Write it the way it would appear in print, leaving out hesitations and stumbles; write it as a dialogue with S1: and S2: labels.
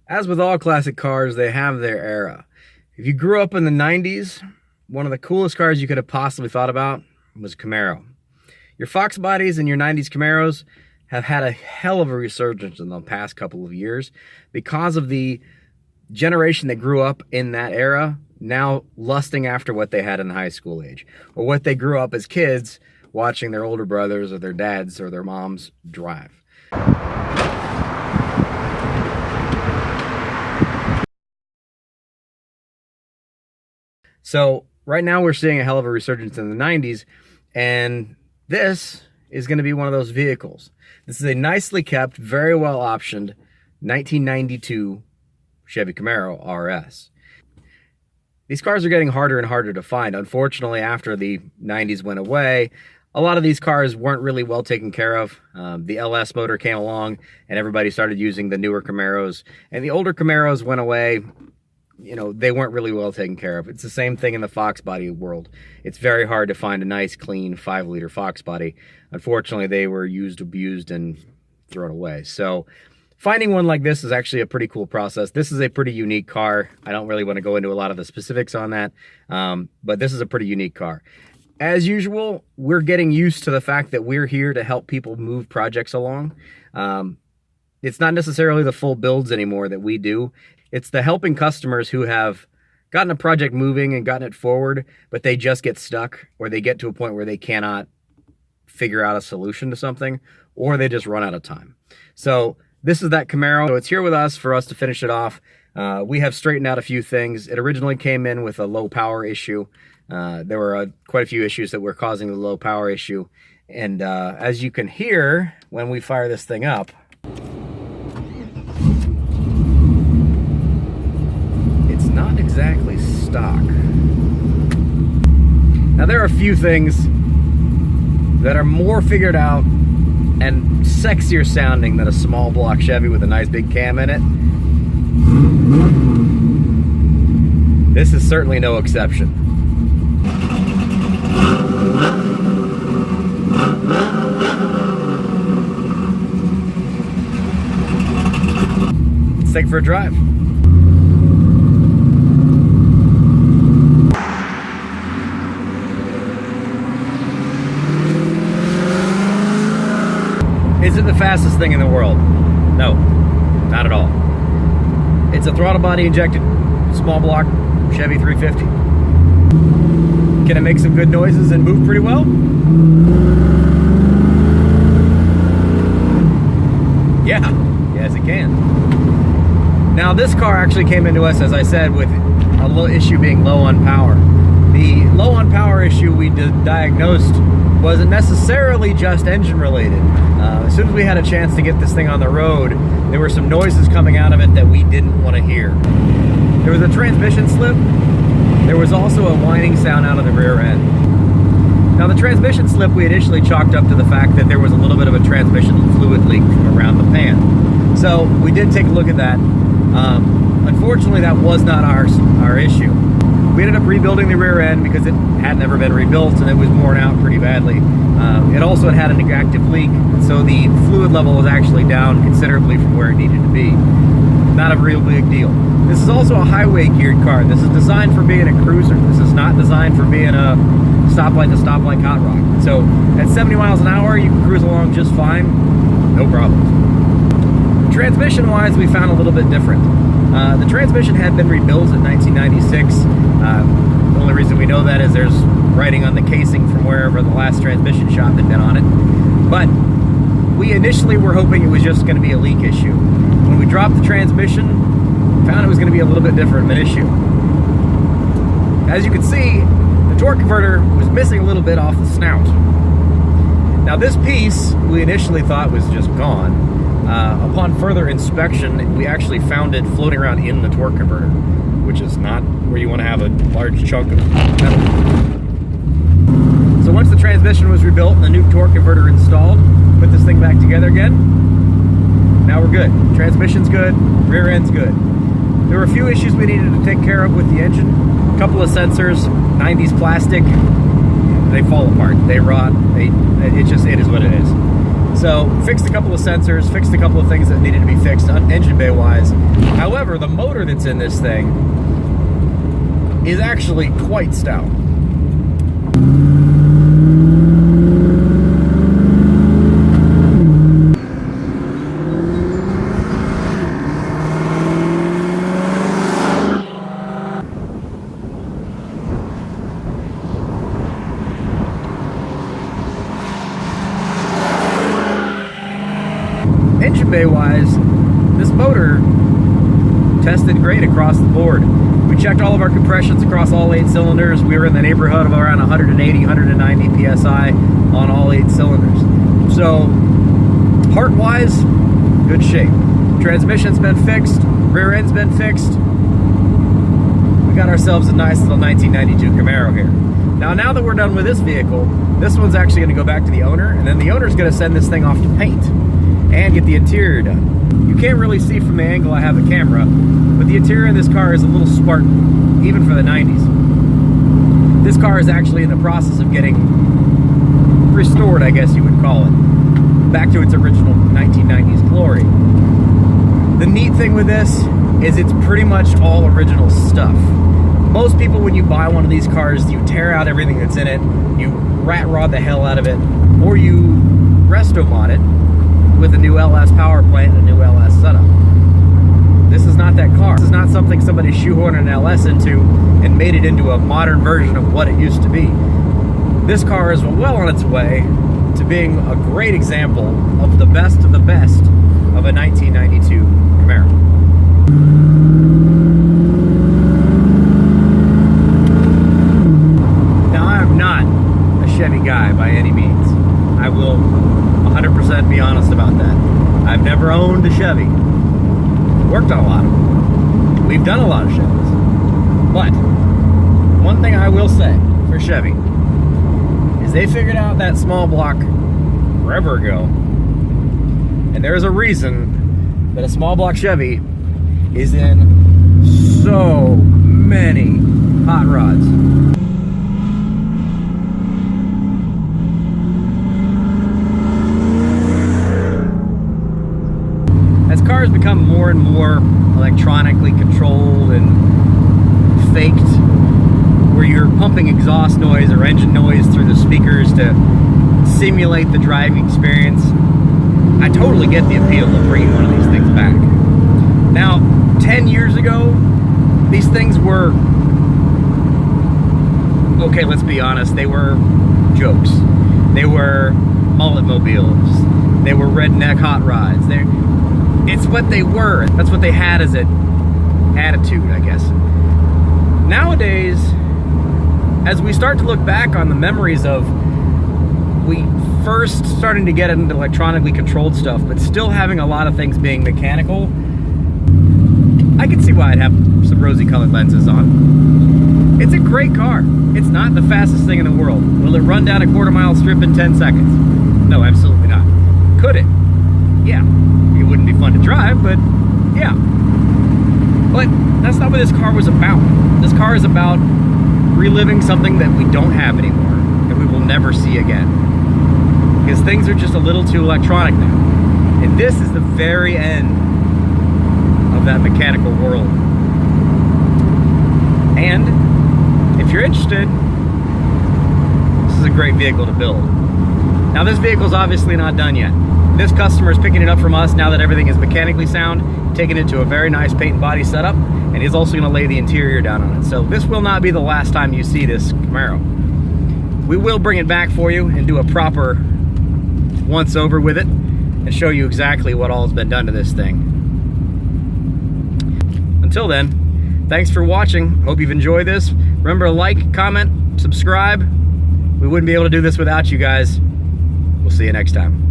S1: As with all classic cars, they have their era. If you grew up in the 90s, one of the coolest cars you could have possibly thought about was a Camaro. Your Fox Bodies and your 90s Camaros have had a hell of a resurgence in the past couple of years because of the generation that grew up in that era now lusting after what they had in high school age, or what they grew up as kids watching their older brothers or their dads or their moms drive. So right now we're seeing a hell of a resurgence in the 90s, and this is going to be one of those vehicles. This is a nicely kept, very well optioned 1992 Chevy Camaro RS. These cars are getting harder and harder to find. Unfortunately, after the 90s went away, a lot of these cars weren't really well taken care of. The LS motor came along and everybody started using the newer Camaros, and the older Camaros went away. You know, they weren't really well taken care of. It's the same thing in the Fox Body world. It's very hard to find a nice, clean 5-liter Fox Body. Unfortunately, they were used, abused, and thrown away. So finding one like this is actually a pretty cool process. This is a pretty unique car. I don't really want to go into a lot of the specifics on that, but this is a pretty unique car. As usual, we're getting used to the fact that we're here to help people move projects along. It's not necessarily the full builds anymore that we do. It's the helping customers who have gotten a project moving and gotten it forward, but they just get stuck, or they get to a point where they cannot figure out a solution to something, or they just run out of time. So this is that Camaro. So it's here with us for us to finish it off. We have straightened out a few things. It originally came in with a low power issue. There were quite a few issues that were causing the low power issue. And as you can hear, when we fire this thing up, it's not exactly stock. Now there are a few things that are more figured out and sexier sounding than a small block Chevy with a nice big cam in it. This is certainly no exception. Let's take it for a drive. Is it the fastest thing in the world? No, not at all. It's a throttle body injected small block Chevy 350. Can it make some good noises and move pretty well? Yeah, yes it can. Now this car actually came into us, as I said, with a little issue being low on power. The low on power issue we diagnosed wasn't necessarily just engine related. As soon as we had a chance to get this thing on the road, there were some noises coming out of it that we didn't want to hear. There was a transmission slip. There was also a whining sound out of the rear end. Now the transmission slip we initially chalked up to the fact that there was a little bit of a transmission fluid leak from around the pan. So we did take a look at that. Unfortunately, that was not our issue. We ended up rebuilding the rear end because it had never been rebuilt and it was worn out pretty badly. It also had an active leak, so the fluid level was actually down considerably from where it needed to be. Not a real big deal. This is also a highway geared car. This is designed for being a cruiser. This is not designed for being a stoplight to stoplight hot rod. So at 70 miles an hour, you can cruise along just fine, no problems. Transmission wise, we found a little bit different. The transmission had been rebuilt in 1996. The only reason we know that is there's writing on the casing from wherever the last transmission shop had been on it. But we initially were hoping it was just going to be a leak issue. When we dropped the transmission, found it was going to be a little bit different of an issue. As you can see, the torque converter was missing a little bit off the snout. Now this piece we initially thought was just gone. Upon further inspection, we actually found it floating around in the torque converter, which is not where you want to have a large chunk of metal. So once the transmission was rebuilt and the new torque converter installed, put this thing back together again, now we're good. Transmission's good, rear end's good. There were a few issues we needed to take care of with the engine. A couple of sensors, 90s plastic, they fall apart, they rot, it is what it is. So fixed a couple of sensors, fixed a couple of things that needed to be fixed engine bay wise. However, However, the motor that's in this thing is actually quite stout. Engine bay wise, this motor tested great across the board. We checked all of our compressions across all 8 cylinders. We were in the neighborhood of around 180, 190 PSI on all 8 cylinders. So, part wise, good shape. Transmission's been fixed, rear end's been fixed. We got ourselves a nice little 1992 Camaro here. Now that we're done with this vehicle, this one's actually going to go back to the owner, and then the owner's going to send this thing off to paint and get the interior done. You can't really see from the angle I have the camera, but the interior of this car is a little Spartan, even for the 90s. This car is actually in the process of getting restored, I guess you would call it, back to its original 1990s glory. The neat thing with this is it's pretty much all original stuff. Most people, when you buy one of these cars, you tear out everything that's in it, you rat rod the hell out of it, or you resto mod it with a new LS power plant and a new LS setup. This is not that car. This is not something somebody shoehorned an LS into and made it into a modern version of what it used to be. This car is well on its way to being a great example of the best of a 1992 Camaro. Now, I am not a Chevy guy by any means. I will 100% be honest about that. I've never owned a Chevy. Worked on a lot of them. We've done a lot of Chevys. But one thing I will say for Chevy is they figured out that small block forever ago. And there's a reason that a small block Chevy is in so many hot rods. As cars become more and more electronically controlled and faked, where you're pumping exhaust noise or engine noise through the speakers to simulate the driving experience, I totally get the appeal of bringing one of these things back. Now, 10 years ago, these things were, okay, let's be honest, they were jokes. They were mullet mobiles. They were redneck hot rods. It's what they were. That's what they had as an attitude, I guess. Nowadays, as we start to look back on the memories of we first starting to get into electronically controlled stuff, but still having a lot of things being mechanical, I can see why I'd have some rosy colored lenses on. It's a great car. It's not the fastest thing in the world. Will it run down a quarter-mile strip in 10 seconds? No, absolutely not. Could it? Yeah. It wouldn't be fun to drive, but yeah. But that's not what this car was about. This car is about reliving something that we don't have anymore and we will never see again. Because things are just a little too electronic now. And this is the very end of that mechanical world. And if you're interested, this is a great vehicle to build. Now, this vehicle is obviously not done yet. This customer is picking it up from us now that everything is mechanically sound, taking it to a very nice paint and body setup, and he's also going to lay the interior down on it. So this will not be the last time you see this Camaro. We will bring it back for you and do a proper once over with it and show you exactly what all has been done to this thing. Until then, thanks for watching. Hope you've enjoyed this. Remember to like, comment, subscribe. We wouldn't be able to do this without you guys. We'll see you next time.